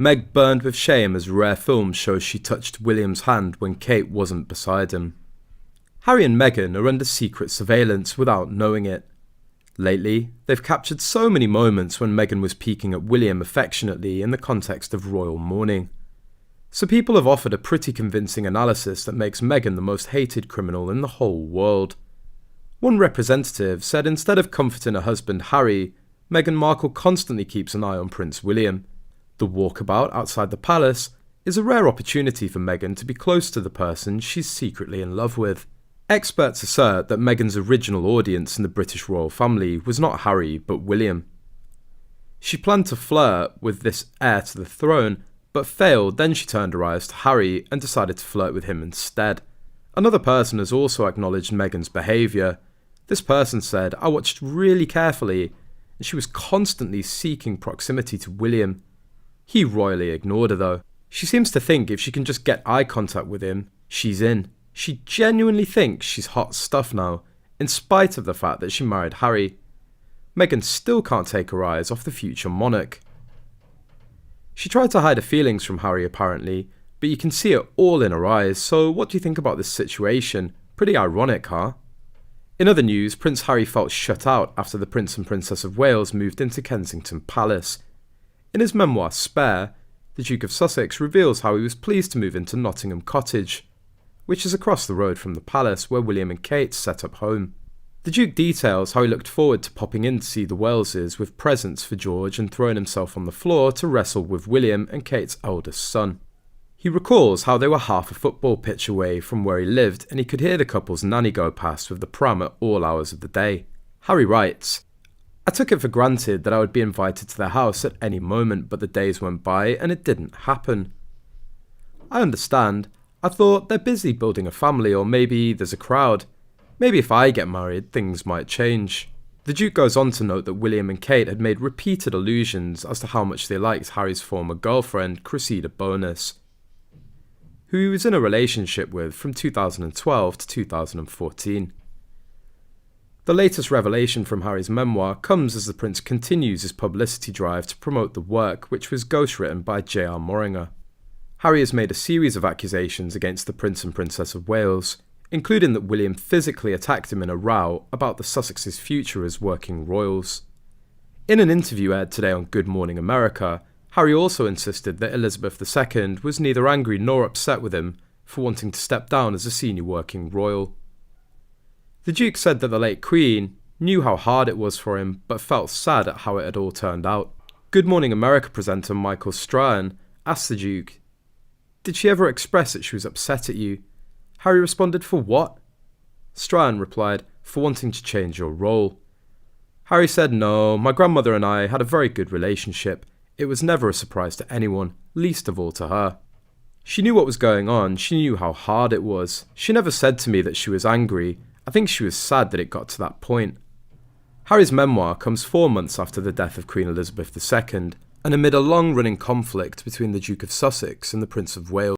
Meg burned with shame as rare film shows she touched William's hand when Kate wasn't beside him. Harry and Meghan are under secret surveillance without knowing it. Lately, they've captured so many moments when Meghan was peeking at William affectionately in the context of royal mourning. So people have offered a pretty convincing analysis that makes Meghan the most hated criminal in the whole world. One representative said instead of comforting her husband Harry, Meghan Markle constantly keeps an eye on Prince William. The walkabout outside the palace is a rare opportunity for Meghan to be close to the person she's secretly in love with. Experts assert that Meghan's original audience in the British royal family was not Harry but William. She planned to flirt with this heir to the throne, but failed. Then she turned her eyes to Harry and decided to flirt with him instead. Another person has also acknowledged Meghan's behaviour. This person said, "I watched really carefully and she was constantly seeking proximity to William. He royally ignored her though. She seems to think if she can just get eye contact with him, she's in. She genuinely thinks she's hot stuff now, in spite of the fact that she married Harry. Meghan still can't take her eyes off the future monarch." She tried to hide her feelings from Harry apparently, but you can see it all in her eyes, so what do you think about this situation? Pretty ironic, huh? In other news, Prince Harry felt shut out after the Prince and Princess of Wales moved into Kensington Palace. In his memoir Spare, the Duke of Sussex reveals how he was pleased to move into Nottingham Cottage, which is across the road from the palace where William and Kate set up home. The Duke details how he looked forward to popping in to see the Waleses with presents for George and throwing himself on the floor to wrestle with William and Kate's eldest son. He recalls how they were half a football pitch away from where he lived and he could hear the couple's nanny go past with the pram at all hours of the day. Harry writes, "I took it for granted that I would be invited to their house at any moment, but the days went by and it didn't happen. I understand. I thought they're busy building a family, or maybe there's a crowd. Maybe if I get married, things might change." The Duke goes on to note that William and Kate had made repeated allusions as to how much they liked Harry's former girlfriend, Cressida Bonus, who he was in a relationship with from 2012 to 2014. The latest revelation from Harry's memoir comes as the prince continues his publicity drive to promote the work, which was ghostwritten by J.R. Moringer. Harry has made a series of accusations against the Prince and Princess of Wales, including that William physically attacked him in a row about the Sussexes' future as working royals. In an interview aired today on Good Morning America, Harry also insisted that Elizabeth II was neither angry nor upset with him for wanting to step down as a senior working royal. The Duke said that the late Queen knew how hard it was for him, but felt sad at how it had all turned out. Good Morning America presenter Michael Strahan asked the Duke, "Did she ever express that she was upset at you?" Harry responded, "For what?" Strahan replied, "For wanting to change your role." Harry said, "No, my grandmother and I had a very good relationship. It was never a surprise to anyone, least of all to her. She knew what was going on, she knew how hard it was. She never said to me that she was angry. I think she was sad that it got to that point." Harry's memoir comes 4 months after the death of Queen Elizabeth II, and amid a long-running conflict between the Duke of Sussex and the Prince of Wales.